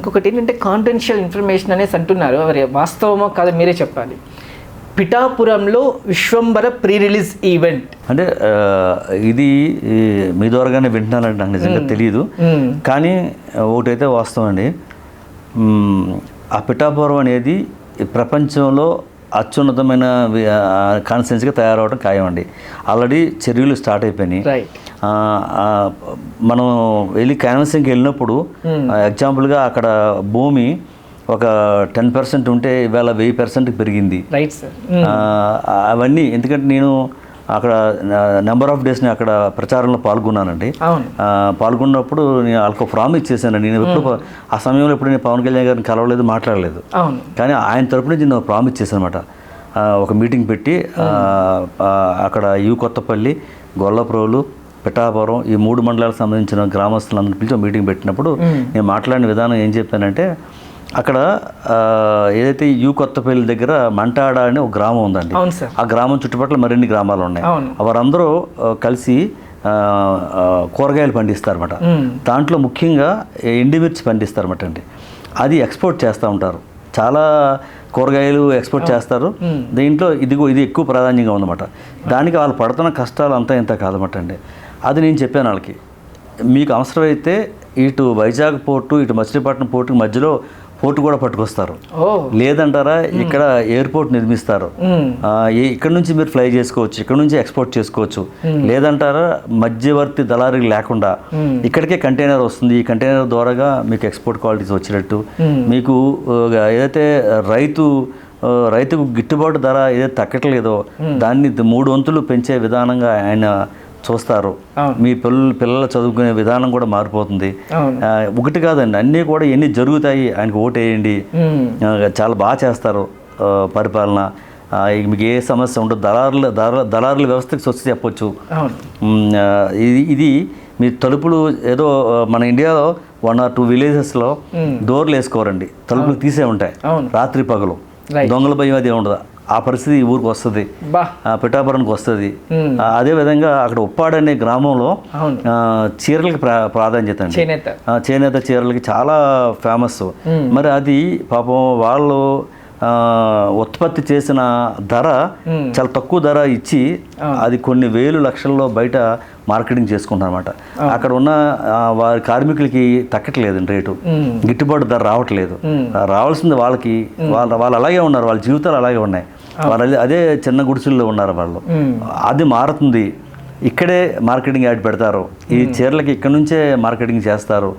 ఇంకొకటి ఏంటంటే confidential information అనేసి అంటున్నారు, మరి వాస్తవమో కాదో మీరే చెప్పాలి. పిఠాపురంలో విశ్వంబర ప్రీ రిలీజ్ ఈవెంట్ అంటే ఇది మీ ద్వారాగానే వింటున్నానంటే నాకు నిజంగా తెలియదు, కానీ ఒకటైతే వాస్తవం అండి. ఆ పిఠాపురం అనేది ప్రపంచంలో అత్యున్నతమైన కాన్స్టిట్యున్సీగా తయారవడం ఖాయమండి. ఆల్రెడీ చర్యలు స్టార్ట్ అయిపోయినాయి. మనం వెళ్ళి క్యాన్వసింగ్కి వెళ్ళినప్పుడు ఎగ్జాంపుల్గా అక్కడ భూమి ఒక 10% ఉంటే ఇవాళ 1000% పెరిగింది. అవన్నీ ఎందుకంటే నేను అక్కడ నెంబర్ ఆఫ్ డేస్ని అక్కడ ప్రచారంలో పాల్గొన్నానండి. పాల్గొన్నప్పుడు నేను వాళ్ళకు ప్రామిస్ చేశాను. నేను ఎప్పుడు ఆ సమయంలో ఎప్పుడు నేను పవన్ కళ్యాణ్ గారిని కలవలేదు, మాట్లాడలేదు, కానీ ఆయన తరపు నుంచి నేను ప్రామిస్ చేశాను అనమాట. ఒక మీటింగ్ పెట్టి అక్కడ కొత్తపల్లి, గొల్లప్రోలు, పిఠాపురం ఈ 3 మండలాలకు సంబంధించిన గ్రామస్తులందరినీ పిలిచి మీటింగ్ పెట్టినప్పుడు నేను మాట్లాడిన విధానం ఏం చెప్పానంటే, అక్కడ ఏదైతే కొత్తపల్లి దగ్గర మంటాడ అనే ఒక గ్రామం ఉందండి. ఆ గ్రామం చుట్టుపక్కల మరిన్ని గ్రామాలు ఉన్నాయి. వారందరూ కలిసి కూరగాయలు పండిస్తారన్నమాట. దాంట్లో ముఖ్యంగా ఎండుమిర్చి పండిస్తారన్నమాట అండి. అది ఎక్స్పోర్ట్ చేస్తూ ఉంటారు. చాలా కూరగాయలు ఎక్స్పోర్ట్ చేస్తారు. దీంట్లో ఇది ఎక్కువ ప్రాధాన్యంగా ఉందన్నమాట. దానికి వాళ్ళు పడుతున్న కష్టాలు అంతా ఇంత కాదన్నమాట అండి. అది నేను చెప్పాను వాళ్ళకి, మీకు అవసరమైతే ఇటు వైజాగ్ పోర్టు, ఇటు మచిలీపట్నం పోర్టుకి మధ్యలో పోర్టు కూడా పట్టుకొస్తారు, లేదంటారా ఇక్కడ ఎయిర్పోర్ట్ నిర్మిస్తారు, ఇక్కడ నుంచి మీరు ఫ్లై చేసుకోవచ్చు, ఇక్కడ నుంచి ఎక్స్పోర్ట్ చేసుకోవచ్చు, లేదంటారా మధ్యవర్తి దళారీలు లేకుండా ఇక్కడికే కంటైనర్ వస్తుంది. ఈ కంటైనర్ ద్వారాగా మీకు ఎక్స్పోర్ట్ క్వాలిటీస్ వచ్చినట్టు, మీకు ఏదైతే రైతుకు గిట్టుబాటు ధర ఏదైతే తగ్గట్లేదో దాన్ని 3 వంతులు పెంచే విధానంగా ఆయన చూస్తారు. మీ పిల్లలు చదువుకునే విధానం కూడా మారిపోతుంది. ఒకటి కాదండి, అన్నీ కూడా ఎన్ని జరుగుతాయి, ఆయనకు ఓటేయండి, చాలా బాగా చేస్తారు పరిపాలన, మీకు ఏ సమస్య ఉండదు. దళారుల వ్యవస్థకి స్వచ్ఛ చెప్పొచ్చు. ఇది మీ తలుపులు ఏదో మన ఇండియాలో 1 or 2 విలేజెస్లో డోర్లు వేసుకోరండి, తలుపులు తీసే ఉంటాయి రాత్రి పగలు, దొంగల భయం అది ఉండదు. ఆ పరిస్థితి ఈ ఊరికి వస్తుంది, పిఠాపురానికి వస్తుంది. అదేవిధంగా అక్కడ ఉప్పాడు అనే గ్రామంలో చీరలకి ప్రాధాన్యత అండి. చేనేత చీరలకి చాలా ఫేమస్. మరి అది పాపం వాళ్ళు ఉత్పత్తి చేసిన ధర చాలా తక్కువ ధర ఇచ్చి అది కొన్ని వేలు లక్షల్లో బయట మార్కెటింగ్ చేసుకుంటారు అనమాట. అక్కడ ఉన్న వారి కార్మికులకి తగ్గట్లేదు రేటు, గిట్టుబాటు ధర రావట్లేదు. రావాల్సింది వాళ్ళకి, వాళ్ళు అలాగే ఉన్నారు, వాళ్ళ జీవితాలు అలాగే ఉన్నాయి, వాళ్ళు అదే చిన్న గుడిసెల్లో ఉన్నారు వాళ్ళు. అది మారుతుంది. ఇక్కడే మార్కెటింగ్ యాడ్ పెడతారు, ఈ చీరలకి ఇక్కడ నుంచే మార్కెటింగ్ చేస్తారు.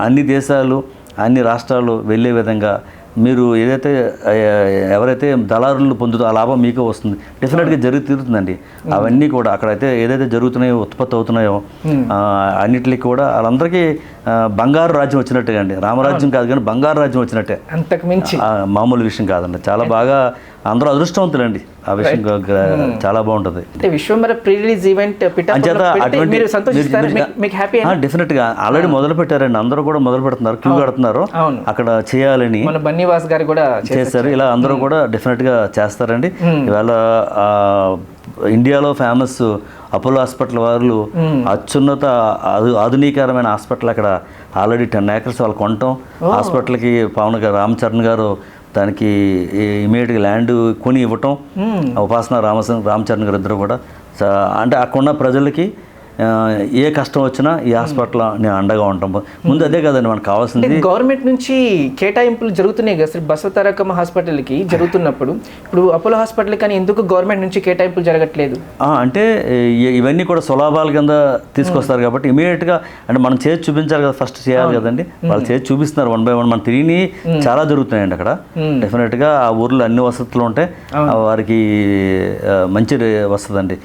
అన్ని దేశాలు, అన్ని రాష్ట్రాలు వెళ్ళే విధంగా మీరు ఎవరైతే దళారులు పొందుతో ఆ లాభం మీకు వస్తుంది, డెఫినెట్గా తీరుతుందండి. అవన్నీ కూడా అక్కడైతే ఏదైతే జరుగుతున్నాయో, ఉత్పత్తి అవుతున్నాయో అన్నిటికీ కూడా వాళ్ళందరికీ బంగారు రాజ్యం వచ్చినట్టుగా అండి. రామరాజ్యం కాదు కానీ బంగారు రాజ్యం వచ్చినట్టే, అంతకు మించి మామూలు విషయం కాదండి. చాలా బాగా అందరూ అదృష్టవంతులండి. ఆ విషయం చాలా బాగుంటుంది. విశ్వంబర ప్రీ రిలీజ్ ఈవెంట్ డెఫినెట్గా ఆల్రెడీ మొదలు పెట్టారండి, అందరూ కూడా మొదలు పెడుతున్నారు, క్యూ కడుతున్నారు అక్కడ చేయాలని. బన్నీవాస్ గారు కూడా చేస్తారు. ఇలా అందరూ కూడా డెఫినెట్గా చేస్తారండి. ఇవాళ ఇండియాలో ఫేమస్ అపోలో హాస్పిటల్ వాళ్ళు అత్యున్నత ఆధునీకరమైన హాస్పిటల్ అక్కడ ఆల్రెడీ 10 acres వాళ్ళు కొనటం, హాస్పిటల్కి రామ్ చరణ్ గారు దానికి ఇమీడియట్గా ల్యాండ్ కొని ఇవ్వటం, ఉపాసన రామ్ చరణ్ గారు ఇద్దరు కూడా. అంటే అక్కడున్న ప్రజలకి ఏ కష్టం వచ్చినా ఈ హాస్పిటల్లో నేను అండగా ఉంటాం. ముందు అదే కదండి మనకు కావాల్సింది. గవర్నమెంట్ నుంచి కేటాయింపులు జరుగుతున్నాయి కదా సార్, బసవతారకమ్మ హాస్పిటల్కి జరుగుతున్నప్పుడు, ఇప్పుడు అపోలో హాస్పిటల్ కానీ ఎందుకు గవర్నమెంట్ నుంచి కేటాయింపులు జరగట్లేదు? అంటే ఇవన్నీ కూడా సులభాల కింద తీసుకొస్తారు కాబట్టి ఇమీడియట్గా అంటే మనం చేసి చూపించాలి కదా, ఫస్ట్ చేయాలి కదండి. వాళ్ళు చేసి చూపిస్తున్నారు 1 by 1. మన తిరిగి చాలా జరుగుతున్నాయండి అక్కడ. డెఫినెట్గా ఆ ఊర్లో అన్ని వసతులు ఉంటాయి, వారికి మంచి వస్తుందండి.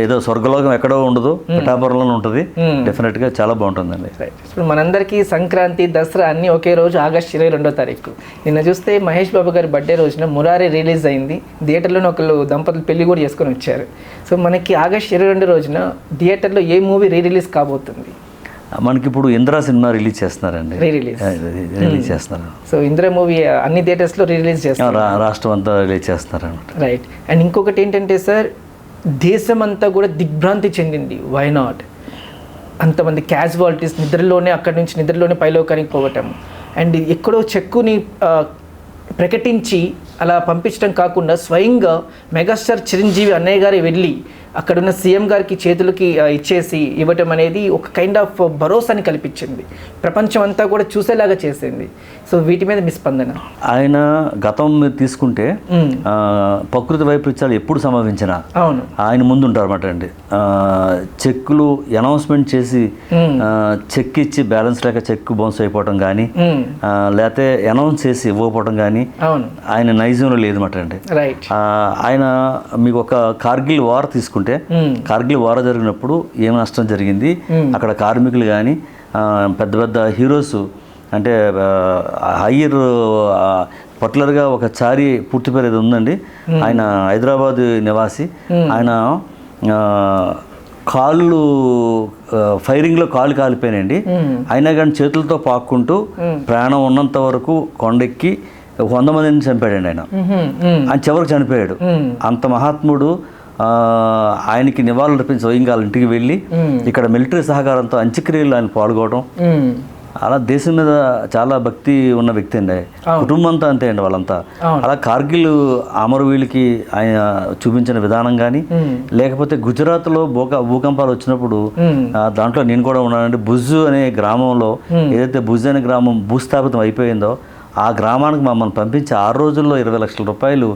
ఏదో స్వర్గలోకం ఎక్కడో ఉండదు, పిఠాపురంలో ఉంటుంది. డెఫినెట్గా చాలా బాగుంటుందండి. ఇప్పుడు మనందరికీ సంక్రాంతి, దసరా అన్నీ ఒకే రోజు ఆగస్టు 22వ తారీఖు. నిన్న చూస్తే మహేష్ బాబు గారి బర్త్డే రోజున మురారి రిలీజ్ అయింది. థియేటర్లోనే ఒకళ్ళు దంపతులు పెళ్లి కూడా చేసుకొని వచ్చారు. సో మనకి ఆగస్టు 22 రోజున థియేటర్లో ఏ మూవీ రిలీజ్ కాబోతుంది? మనకి ఇప్పుడు ఇంద్రా సినిమా రిలీజ్ చేస్తున్నారండి, రిలీజ్ చేస్తున్నారు. సో ఇంద్రా మూవీ అన్ని థియేటర్స్లో రిలీజ్ చేస్తారు, రాష్ట్రం అంతా రిలీజ్ చేస్తున్నారు అనమాట. రైట్. అండ్ ఇంకొకటి ఏంటంటే సార్, దేశమంతా కూడా దిగ్భ్రాంతి చెందింది. Why not? అంతమంది క్యాజువాలిటీస్, అక్కడి నుంచి నిద్రలోనే పైలోకానికి పోవటం. అండ్ ఎక్కడో చెక్కుని ప్రకటించి అలా పంపించడం కాకుండా స్వయంగా మెగాస్టార్ చిరంజీవి అన్నయ్య గారి వెళ్ళి అక్కడున్న సీఎం గారికి చేతులకి ఇచ్చేసి ఇవ్వటం అనేది ఒక కైండ్ ఆఫ్ భరోసాని కల్పించింది, ప్రపంచం అంతా కూడా చూసేలాగా చేసింది. సో వీటి మీద మీ స్పందన? ఆయన గతం మీరు తీసుకుంటే ప్రకృతి వైపరీత్యాలు ఎప్పుడు సంభవించిన అవును ఆయన ముందు ఉంటారు అన్నమాట అండి. చెక్కులు అనౌన్స్మెంట్ చేసి చెక్ ఇచ్చి బ్యాలెన్స్ లేక చెక్ బౌన్స్ అయిపోవటం కానీ, లేకపోతే అనౌన్స్ చేసి ఇవ్వకపోవడం కానీ అవును ఆయన నైజంలో లేదన్నమాట అండి. రైట్. ఆయన మీకు ఒక కార్గిల్ వార్ తీసుకుంటే, కార్గిల్ వార్ జరిగినప్పుడు ఏం నష్టం జరిగింది, అక్కడ కార్మికులు కానీ పెద్ద పెద్ద హీరోస్ అంటే హయ్యర్ పర్టికులర్గా ఒక చారి పూర్తి పేరు ఏదో ఉందండి, ఆయన హైదరాబాద్ నివాసి, ఆయన కాళ్ళు ఫైరింగ్లో కాళ్ళు కాలిపోయినాయండి. అయినా కానీ చేతులతో పాక్కుంటూ ప్రాణం ఉన్నంత వరకు కొండెక్కి 100 మందిని చంపాడండి ఆయన. ఆయన చివరికి చనిపోయాడు. అంత మహాత్ముడు. ఆయనకి నివాళులు అర్పించి స్వయంగా వాళ్ళ ఇంటికి వెళ్ళి ఇక్కడ మిలిటరీ సహకారంతో అంత్యక్రియలు ఆయన పాల్గొనడం, అలా దేశం మీద చాలా భక్తి ఉన్న వ్యక్తి అండి. కుటుంబం అంతా అంతే అండి వాళ్ళంతా. అలా కార్గిల్ అమరవీళ్ళకి ఆయన చూపించిన విధానం కానీ, లేకపోతే గుజరాత్లో భూకంపాలు వచ్చినప్పుడు దాంట్లో నేను కూడా ఉన్నానండి. భుజ్ అనే గ్రామంలో ఏదైతే భుజ్ అనే గ్రామం భూస్థాపితం అయిపోయిందో ఆ గ్రామానికి మమ్మల్ని పంపించి 6 రోజుల్లో 20 లక్షల రూపాయలు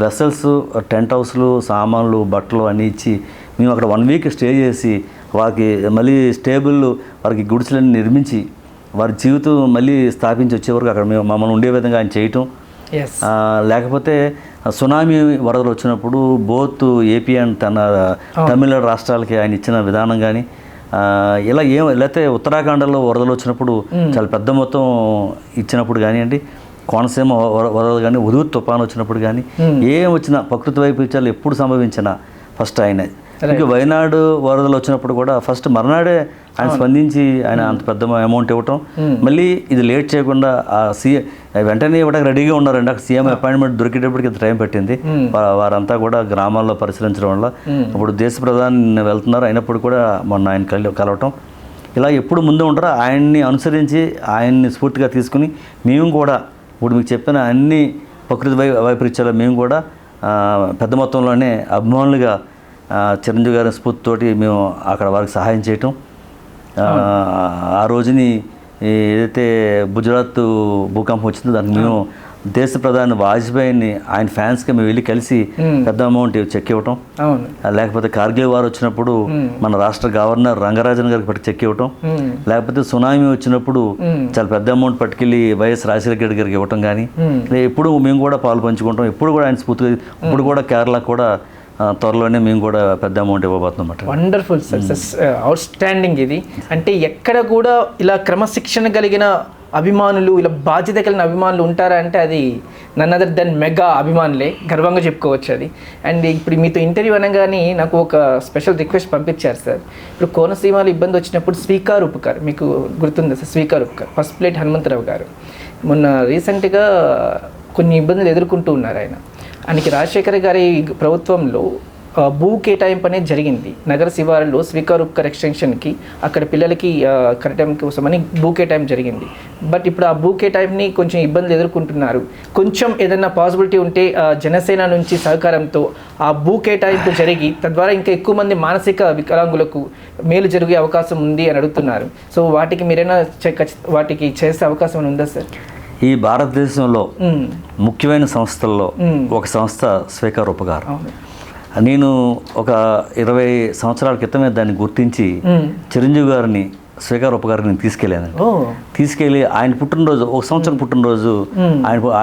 వెసల్స్, టెంట్ హౌస్లు, సామాన్లు, బట్టలు అన్నీ ఇచ్చి మేము అక్కడ 1 వీక్ స్టే చేసి వారికి మళ్ళీ స్టేబుల్ వారికి గుడిసెలన్నీ నిర్మించి వారి జీవితం మళ్ళీ స్థాపించి వచ్చే వరకు అక్కడ మేము మమ్మల్ని ఉండే విధంగా ఆయన చేయటం. లేకపోతే సునామీ వరదలు వచ్చినప్పుడు బోత్ ఏపీ అండ్ తమిళనాడు రాష్ట్రాలకి ఆయన ఇచ్చిన విధానం కానీ, ఇలా లేకపోతే ఉత్తరాఖండ్లో వరదలు వచ్చినప్పుడు చాలా పెద్ద మొత్తం ఇచ్చినప్పుడు కానివ్వండి, కోనసీమ వరదలు కానీ, ఉదూర్ తుఫాను వచ్చినప్పుడు కానీ, ఏం వచ్చినా ప్రకృతి వైపరీత్యాలు ఎప్పుడు సంభవించినా ఫస్ట్ ఆయనే. ఇంకా వైనాడు వరదలు వచ్చినప్పుడు కూడా ఫస్ట్ మర్నాడే ఆయన స్పందించి ఆయన అంత పెద్ద అమౌంట్ ఇవ్వటం, మళ్ళీ ఇది లేట్ చేయకుండా వెంటనే ఇవ్వడానికి రెడీగా ఉన్నారండి. అక్కడ సీఎం అపాయింట్మెంట్ దొరికేటప్పటికి ఇంత టైం పట్టింది. వారంతా కూడా గ్రామాల్లో పరిశీలించడం వల్ల ఇప్పుడు దేశ ప్రధాని వెళ్తున్నారు, అయినప్పుడు కూడా మొన్న ఆయన కలవటం, ఇలా ఎప్పుడు ముందే ఉంటారో ఆయన్ని అనుసరించి ఆయన్ని స్ఫూర్తిగా తీసుకుని మేము కూడా ఇప్పుడు మీకు చెప్పిన అన్ని ప్రకృతి వైపరీత్యాలు మేము కూడా పెద్ద మొత్తంలోనే అభిమానులుగా చిరంజీవి గారి స్ఫూర్తితోటి మేము అక్కడ వారికి సహాయం చేయటం. ఆ రోజుని ఏదైతే గుజరాత్ భూకంపం వచ్చిందో దానికి మేము దేశ ప్రధాని వాజ్పేయిని ఆయన ఫ్యాన్స్కి మేము వెళ్ళి కలిసి పెద్ద అమౌంట్ చెక్ ఇవ్వటం. లేకపోతే కార్గిల్ వార్ వచ్చినప్పుడు మన రాష్ట్ర గవర్నర్ రంగరాజన్ గారికి పట్టి చెక్ ఇవ్వటం. లేకపోతే సునామీ వచ్చినప్పుడు చాలా పెద్ద అమౌంట్ పట్టుకెళ్ళి వైఎస్ రాజశేఖర రెడ్డి గారికి ఇవ్వటం. కానీ ఎప్పుడు మేము కూడా పాలు పంచుకుంటాం. ఎప్పుడు కూడా ఆయన స్ఫూర్తిగా ఇప్పుడు కూడా కేరళ కూడా త్వరలోనే మేము కూడా పెద్ద అమౌంట్ ఇవ్వబోతున్నాం. Wonderful success, outstanding. ఇది అంటే ఎక్కడ కూడా ఇలా క్రమశిక్షణ కలిగిన అభిమానులు, ఇలా బాధ్యత కలిగిన అభిమానులు ఉంటారా అంటే అది నన్ అదర్ దెన్ మెగా అభిమానులే, గర్వంగా చెప్పుకోవచ్చు అది. అండ్ ఇప్పుడు మీతో ఇంటర్వ్యూ అనగానే నాకు ఒక స్పెషల్ రిక్వెస్ట్ పంపించారు సార్. ఇప్పుడు కోనసీమలో ఇబ్బంది వచ్చినప్పుడు స్వీకార్ ఉపకార్ మీకు గుర్తుందా sir? Sweekar Upkar first plate Hanumantha Rao garu మొన్న రీసెంట్గా కొన్ని ఇబ్బందులు ఎదుర్కొంటూ ఉన్నారు. ఆయనకి రాజశేఖర గారి ప్రభుత్వంలో భూ కేటాయింపు అనేది జరిగింది. నగర శివారులో స్వీకార్ ఉపకార్ ఎక్స్టెన్షన్కి అక్కడ పిల్లలకి కట్టడం కోసమని భూ కేటాయింపు జరిగింది. బట్ ఇప్పుడు ఆ భూ కేటాయింపుని కొంచెం ఇబ్బందులు ఎదుర్కొంటున్నారు. కొంచెం ఏదైనా పాసిబిలిటీ ఉంటే జనసేన నుంచి సహకారంతో ఆ భూ కేటాయింపు జరిగి తద్వారా ఇంకా ఎక్కువ మంది మానసిక వికలాంగులకు మేలు జరిగే అవకాశం ఉంది అని అడుగుతున్నారు. సో వాటికి మీరైనా వాటికి చేసే అవకాశం ఉందా సార్? ఈ భారతదేశంలో ముఖ్యమైన సంస్థల్లో ఒక సంస్థ స్వీకార్ ఉపకార్. నేను ఒక 20 సంవత్సరాల క్రితమే దాన్ని గుర్తించి చిరంజీవి గారిని స్వీకార్ ఉపకారాన్ని తీసుకెళ్ళాను. తీసుకెళ్ళి ఆయన పుట్టినరోజు, 1 సంవత్సరం పుట్టినరోజు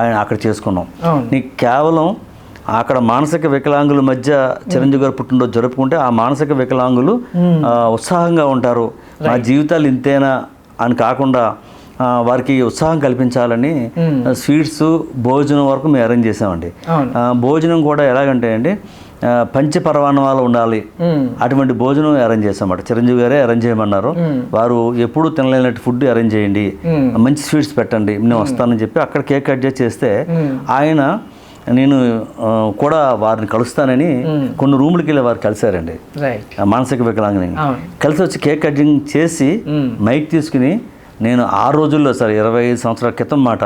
ఆయన అక్కడ చేసుకున్నాం. నీకు కేవలం అక్కడ మానసిక వికలాంగుల మధ్య చిరంజీవి గారు పుట్టినరోజు జరుపుకుంటే ఆ మానసిక వికలాంగులు ఉత్సాహంగా ఉంటారు. నా జీవితాలు ఇంతేనా అని కాకుండా వారికి ఉత్సాహం కల్పించాలని స్వీట్స్, భోజనం వరకు మేము అరేంజ్ చేసామండి. భోజనం కూడా ఎలాగంటే అండి పంచపరమాణాలు ఉండాలి, అటువంటి భోజనం అరేంజ్ చేసామన్నమాట. చిరంజీవి గారే అరేంజ్ చేయమన్నారు. వారు ఎప్పుడు తినలేనట్టు ఫుడ్ అరేంజ్ చేయండి, మంచి స్వీట్స్ పెట్టండి, నేను వస్తానని చెప్పి అక్కడ కేక్ కట్ చేస్తే ఆయన నేను కూడా వారిని కలుస్తానని కొన్ని రూములకి వెళ్ళి వారు కలిశారండి. మానసిక వికలాంగుని కలిసి వచ్చి కేక్ కటింగ్ చేసి మైక్ తీసుకుని నేను ఆ రోజుల్లో సార్ 25 సంవత్సరాల క్రితం మాట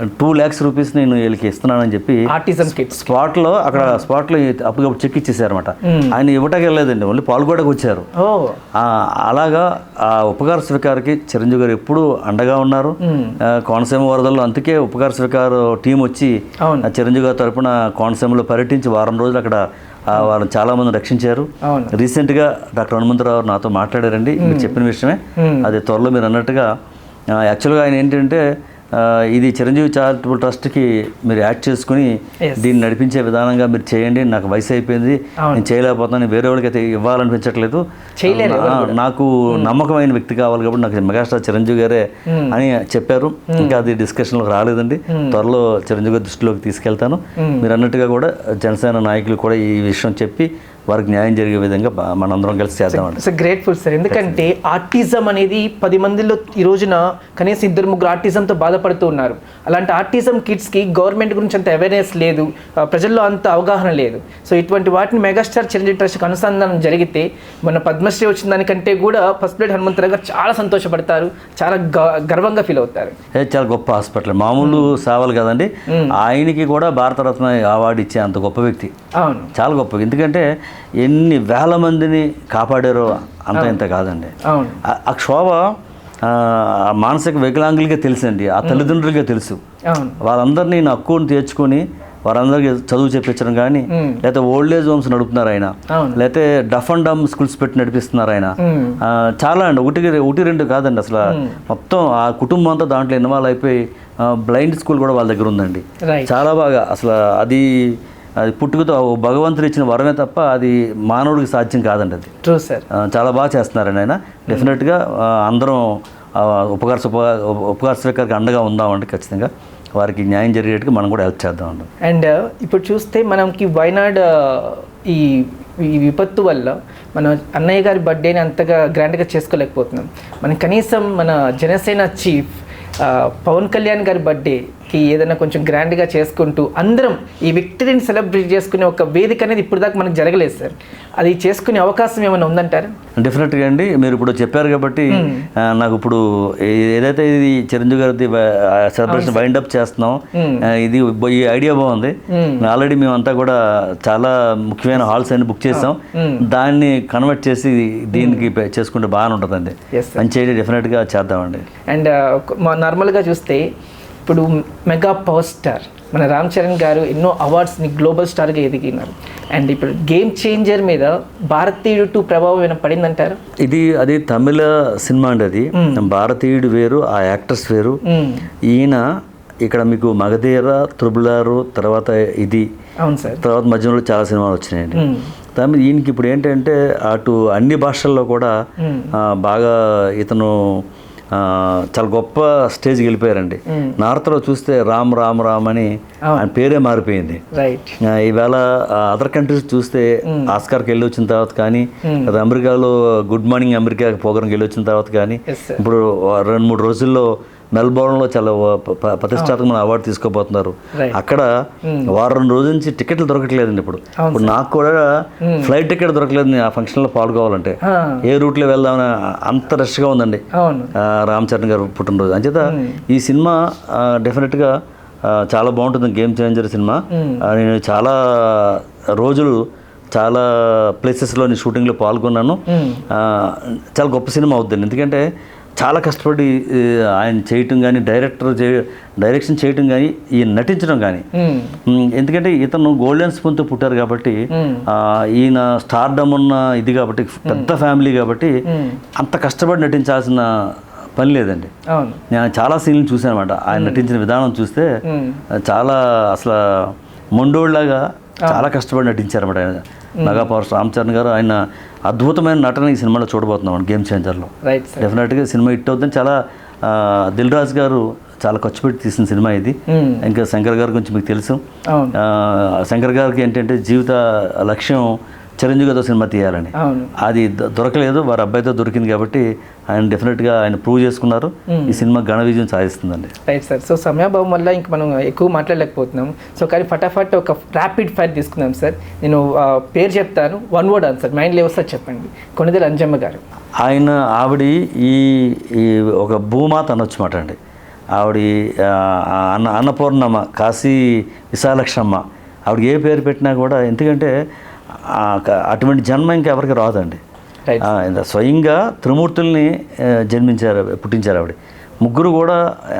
2 lakhs రూపీస్ నేను వీళ్ళకి ఇస్తున్నానని చెప్పి ఆర్టిజం కిట్స్ స్పాట్లో అప్పటికప్పుడు చెక్ ఇచ్చేసారన్నమాట. ఆయన ఇవ్వటానికి వెళ్ళలేదండి, ఓన్లీ పాల్గొనడానికి వచ్చారు. అలాగా ఆ ఉపకార స్వీకార్కి చిరంజీవి గారు ఎప్పుడు అండగా ఉన్నారు. కోనసీమ వరదల్లో అందుకే ఉపకార స్వీకార్ టీం వచ్చి చిరంజీవి గారి తరపున కోనసీమలో పర్యటించి వారం రోజులు అక్కడ వాళ్ళని చాలా మంది రక్షించారు. రీసెంట్గా డాక్టర్ హనుమంతరావు నాతో మాట్లాడారండి, మీరు చెప్పిన విషయమే. అది త్వరలో మీరు అన్నట్టుగా యాక్చువల్గా ఆయన ఏంటంటే ఇది చిరంజీవి చారిటబుల్ ట్రస్ట్కి మీరు యాడ్ చేసుకుని దీన్ని నడిపించే విధానంగా మీరు చేయండి, నాకు వయసు అయిపోయింది, నేను చేయలేకపోతున్నాను, వేరే వాళ్ళకి అయితే ఇవ్వాలనిపించట్లేదు, నాకు నమ్మకమైన వ్యక్తి కావాలి కాబట్టి నాకు మెగాస్టార్ చిరంజీవి గారే అని చెప్పారు. ఇంకా అది డిస్కషన్లోకి రాలేదండి, త్వరలో చిరంజీవి గారి దృష్టిలోకి తీసుకెళ్తాను. మీరు అన్నట్టుగా కూడా జనసేన నాయకులు కూడా ఈ విషయం చెప్పి వారికి న్యాయం జరిగే విధంగా మనందరం కలిసి చేద్దామండి. ఇట్స్ గ్రేట్ఫుల్ సార్, ఎందుకంటే ఆర్టిజం అనేది 10 మందిలో ఈ రోజున కనీసం 2-3 ఆర్టిజంతో బాధపడుతూ ఉన్నారు. అలాంటి ఆర్టిజం కిడ్స్కి గవర్నమెంట్ గురించి అంత అవేర్నెస్ లేదు, ప్రజల్లో అంత అవగాహన లేదు. సో ఇటువంటి వాటిని మెగాస్టార్ చిరంజీవి ట్రస్ట్కి అనుసంధానం జరిగితే మన పద్మశ్రీ వచ్చిన దానికంటే కూడా ఫస్ట్ ప్లేట్ హనుమంతరావు గారు చాలా సంతోషపడతారు, చాలా గర్వంగా ఫీల్ అవుతారు. చాలా గొప్ప హాస్పిటల్, మామూలు సేవలు కదండి. ఆయనకి కూడా భారతరత్న అవార్డు ఇచ్చే అంత గొప్ప వ్యక్తి. అవును, చాలా గొప్ప. ఎందుకంటే ఎన్ని వేల మందిని కాపాడారో అంత ఇంత కాదండి. ఆ క్షోభ మానసిక వికలాంగులకే తెలుసండి, ఆ తల్లిదండ్రులకే తెలుసు. వాళ్ళందరినీ నా హక్కుని తీర్చుకొని వారందరికీ చదువు చెప్పించడం కానీ, లేకపోతే ఓల్డ్ ఏజ్ హోమ్స్ నడుపుతున్నారు ఆయన, లేకపోతే డఫ్ అండ్ డమ్ స్కూల్స్ పెట్టి నడిపిస్తున్నారు ఆయన. చాలా అండి, ఒకటి రెండు కాదండి, అసలు మొత్తం ఆ కుటుంబం అంతా దాంట్లో ఇన్వాల్వ్ అయిపోయి బ్లైండ్ స్కూల్ కూడా వాళ్ళ దగ్గర ఉందండి. చాలా బాగా అసలు అది పుట్టుకతో భగవంతుడు ఇచ్చిన వరమే తప్ప అది మానవుడికి సాధ్యం కాదండి. అది ట్రూ సార్, చాలా బాగా చేస్తున్నారండి ఆయన. డెఫినెట్గా అందరం ఉపకార స్వీకారికి అండగా ఉందామండి. ఖచ్చితంగా వారికి న్యాయం జరిగేట్టుగా మనం కూడా హెల్ప్ చేద్దామండి. అండ్ ఇప్పుడు చూస్తే మనకి వైనాడ్ ఈ విపత్తు వల్ల మన అన్నయ్య గారి బర్త్డేని అంతగా గ్రాండ్గా చేసుకోలేకపోతున్నాం. మనం కనీసం మన జనసేన చీఫ్ పవన్ కళ్యాణ్ గారి బర్త్డేకి ఏదైనా కొంచెం గ్రాండ్గా చేసుకుంటూ అందరం ఈ విక్టరీని సెలబ్రేట్ చేసుకునే ఒక వేదిక అనేది ఇప్పుడు దాకా మనకు జరగలేదు సార్. అది చేసుకునే అవకాశం ఏమైనా ఉందంటారు? డెఫినెట్గా అండి, మీరు ఇప్పుడు చెప్పారు కాబట్టి నాకు ఇప్పుడు ఏదైతే ఇది చిరంజీవి గారి సెలబ్రేషన్ వైండ్ అప్ చేస్తున్నాం, ఇది ఈ ఐడియా బాగుంది. ఆల్రెడీ మేమంతా కూడా చాలా ముఖ్యమైన హాల్స్ అన్ని బుక్ చేసాం, దాన్ని కన్వర్ట్ చేసి దీనికి చేసుకుంటే బాగానే ఉంటుందండి. అని చేయడం డెఫినెట్గా చేద్దామండి. అండ్ నార్మల్గా చూస్తే ఇప్పుడు మెగా పవర్ స్టార్ మన రామ్ చరణ్ గారు ఎన్నో అవార్డ్స్ని గ్లోబల్ స్టార్గా ఎదిగినారు. అండ్ ఇప్పుడు గేమ్ చేంజర్ మీద భారతీయుడు 2 ప్రభావం ఏమైనా పడిందంటారు? అది తమిళ సినిమా అండి. అది భారతీయుడు వేరు, ఆ యాక్టర్స్ వేరు. ఈయన ఇక్కడ మీకు మగధీర, త్రిబులారు, తర్వాత ఇది, అవును సార్, తర్వాత మధ్యలో చాలా సినిమాలు వచ్చినాయండి. తమిళ ఈయనకి ఇప్పుడు ఏంటంటే అటు అన్ని భాషల్లో కూడా బాగా ఇతను చాలా గొప్ప స్టేజ్కి వెళ్ళిపోయారండి. నార్త్లో చూస్తే రామ్ రామ్ రామ్ అని ఆయన పేరే మారిపోయింది. ఈవేళ అదర్ కంట్రీస్ చూస్తే ఆస్కార్కి వెళ్ళి వచ్చిన తర్వాత కానీ, అమెరికాలో గుడ్ మార్నింగ్ అమెరికా ప్రోగ్రామ్కి వెళ్ళి వచ్చిన తర్వాత కానీ, ఇప్పుడు 2-3 రోజుల్లో మెల్బోర్న్లో చాలా ప్రతిష్టాత్మకమైన అవార్డు తీసుకోబోతున్నారు. అక్కడ వారం రోజుల నుంచి టికెట్లు దొరకట్లేదండి. ఇప్పుడు నాకు కూడా ఫ్లైట్ టికెట్ దొరకలేదు ఆ ఫంక్షన్లో పాల్గొవాలంటే. ఏ రూట్లో వెళ్దామని అంత రష్గా ఉందండి రామ్ చరణ్ గారు పుట్టినరోజు. అంచేత ఈ సినిమా డెఫినెట్గా చాలా బాగుంటుంది. Game changer cinema. నేను చాలా రోజులు చాలా ప్లేసెస్లో నేను షూటింగ్లో పాల్గొన్నాను. చాలా గొప్ప సినిమా అవుతుంది. ఎందుకంటే చాలా కష్టపడి ఆయన చేయటం కానీ, డైరెక్షన్ చేయటం కానీ, ఈయన నటించడం కానీ. ఎందుకంటే ఇతను గోల్డెన్ స్పూన్తో పుట్టారు కాబట్టి, ఈయన స్టార్డమ్ ఉన్న ఇది కాబట్టి, పెద్ద ఫ్యామిలీ కాబట్టి అంత కష్టపడి నటించాల్సిన పని లేదండి. నేను చాలా సీన్లు చూసాను అనమాట. ఆయన నటించిన విధానం చూస్తే చాలా అసలు మొండోళ్ళలాగా చాలా కష్టపడి నటించారన్నమాట ఆయన. మెగా పవర్ రామ్ చరణ్ గారు ఆయన అద్భుతమైన నటన ఈ సినిమాలో చూడబోతున్నాం గేమ్ చేంజర్లో. డెఫినెట్గా సినిమా హిట్ అవుతుంది. చాలా దిల్ రాజు గారు చాలా ఖర్చు పెట్టి తీసిన సినిమా ఇది. ఇంకా శంకర్ గారి గురించి మీకు తెలుసు. శంకర్ గారికి ఏంటంటే జీవిత లక్ష్యం చిరంజీవి గారితో సినిమా తీయాలని. అవును. అది దొరకలేదు, వారి అబ్బాయితో దొరికింది కాబట్టి ఆయన డెఫినెట్గా ఆయన ప్రూవ్ చేసుకున్నారు. ఈ సినిమా ఘన విజయం సాధిస్తుందండి. Right sir. సో సమయాభావం వల్ల ఇంక మనం ఎక్కువ మాట్లాడలేకపోతున్నాం. సో కానీ ఫటాఫట్ ఒక ర్యాపిడ్ ఫైర్ తీసుకుందాం సార్. నేను పేరు చెప్తాను, 1 word ఆన్సర్ మైండ్లో వస్తే చెప్పండి. కొణిదెల అంజమ్మ గారు. ఆవిడ ఈ ఒక భూమాత అనొచ్చు మాట అండి. ఆవిడ అన్నపూర్ణమ్మ, కాశీ విశాలక్షమ్మ. ఆవిడకి ఏ పేరు పెట్టినా కూడా, ఎందుకంటే అటువంటి జన్మ ఇంకెవరికి రాదండి. స్వయంగా త్రిమూర్తుల్ని పుట్టించారు ఆవిడ. ముగ్గురు కూడా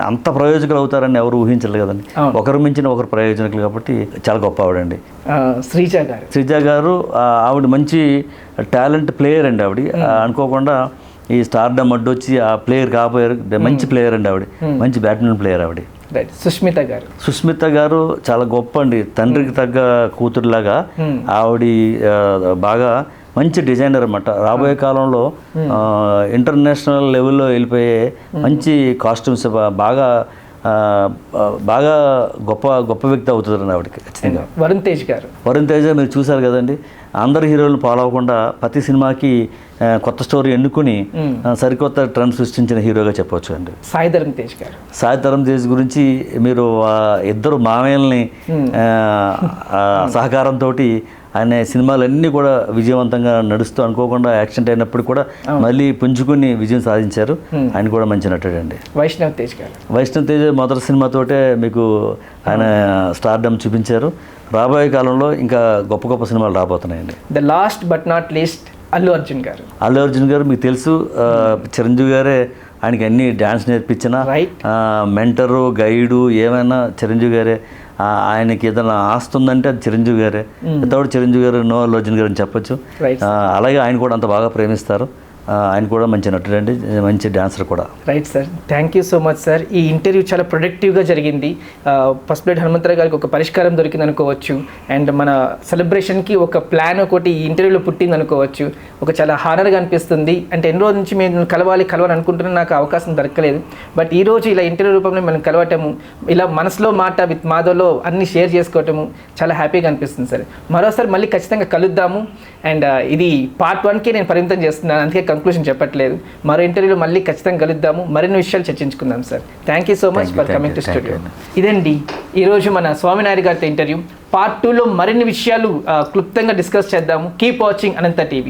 అంత ప్రయోజకులు అవుతారని ఎవరు ఊహించలేదు కదండి. ఒకరు మించిన ఒకరు ప్రయోజకులు కాబట్టి చాలా గొప్ప ఆవిడండి. శ్రీజ గారు ఆవిడ మంచి టాలెంట్ ప్లేయర్ అండి. ఆవిడ అనుకోకుండా ఈ స్టార్డమ్ అడ్డొచ్చి ఆ ప్లేయర్ కాపోయారు. మంచి ప్లేయర్ అండి ఆవిడ, మంచి బ్యాడ్మింటన్ ప్లేయర్ ఆవిడ. సుష్మిత గారు చాలా గొప్ప అండి, తండ్రికి తగ్గ కూతురులాగా. ఆవిడ బాగా మంచి డిజైనర్ అన్నమాట. రాబోయే కాలంలో ఇంటర్నేషనల్ లెవెల్లో వెళ్ళిపోయే మంచి కాస్ట్యూమ్స్ బాగా గొప్ప వ్యక్తి అవుతుందండి ఆవిడకి ఖచ్చితంగా. వరుణ్ తేజ్ మీరు చూసారు కదండి, అందరు హీరోలను ఫాలో అవ్వకుండా ప్రతి సినిమాకి కొత్త స్టోరీ ఎన్నుకుని సరికొత్త ట్రెండ్ సృష్టించిన హీరోగా చెప్పవచ్చు అండి. సాయి ధరమ్ తేజ్ గురించి మీరు ఇద్దరు మామయ్యల్ని సహకారంతో ఆయన సినిమాలన్నీ కూడా విజయవంతంగా నడుస్తూ అనుకోకుండా యాక్సిడెంట్ అయినప్పుడు కూడా మళ్ళీ పుంజుకుని విజయం సాధించారు. ఆయన కూడా మంచి నటుడు అండి. వైష్ణవ్ తేజ్ మొదటి సినిమాతోటే మీకు ఆయన స్టార్డమ్ చూపించారు. రాబోయే కాలంలో ఇంకా గొప్ప సినిమాలు రాబోతున్నాయండి. The last but not least Allu Arjun garu మీకు తెలుసు, చిరంజీవి గారే ఆయనకి అన్ని డ్యాన్స్ నేర్పించిన మెంటరు గైడు ఏమైనా చిరంజీవి గారే. ఆయనకి ఏదైనా ఆస్తుందంటే అది చిరంజీవి గారే. ఎంతవాడు చిరంజీవి గారు, నో అల్లు అర్జున్ గారు అని చెప్పొచ్చు. అలాగే ఆయన కూడా అంత బాగా ప్రేమిస్తారు. ఆయన కూడా మంచి నటుడు అండి, మంచి డాన్సర్ కూడా. Right sir, thank you so much sir. ఈ ఇంటర్వ్యూ చాలా ప్రొడక్టివ్గా జరిగింది. ఫస్ట్ ప్లేట్ హనుమంతరావు గారికి ఒక పరిష్కారం దొరికింది అనుకోవచ్చు. అండ్ మన సెలబ్రేషన్కి ఒక ప్లాన్ ఒకటి ఈ ఇంటర్వ్యూలో పుట్టింది అనుకోవచ్చు. ఒక చాలా హానర్గా అనిపిస్తుంది. అంటే ఎన్ని రోజుల నుంచి మేము కలవాలి అనుకుంటున్నా నాకు అవకాశం దొరకలేదు. బట్ ఈరోజు ఇలా ఇంటర్వ్యూ రూపంలో మనం కలవటము, ఇలా మనసులో మాట విత్ మాధవ్లో అన్ని షేర్ చేసుకోవటము చాలా హ్యాపీగా అనిపిస్తుంది సార్. మరోసారి మళ్ళీ ఖచ్చితంగా కలుద్దాము. అండ్ ఇది పార్ట్ 1కి నేను పరిమితం చేస్తున్నాను, అందుకే కంక్లూషన్ చెప్పట్లేదు. మరో ఇంటర్వ్యూలో మళ్ళీ ఖచ్చితంగా కలుద్దాము, మరిన్ని విషయాలు చర్చించుకుందాం sir. Thank you so much for coming to studio. ఇదండి ఈరోజు మన స్వామినాయుడు గారితో ఇంటర్వ్యూ. పార్ట్ 2లో మరిన్ని విషయాలు క్లుప్తంగా డిస్కస్ చేద్దాము. కీప్ వాచింగ్ అనంత టీవీ.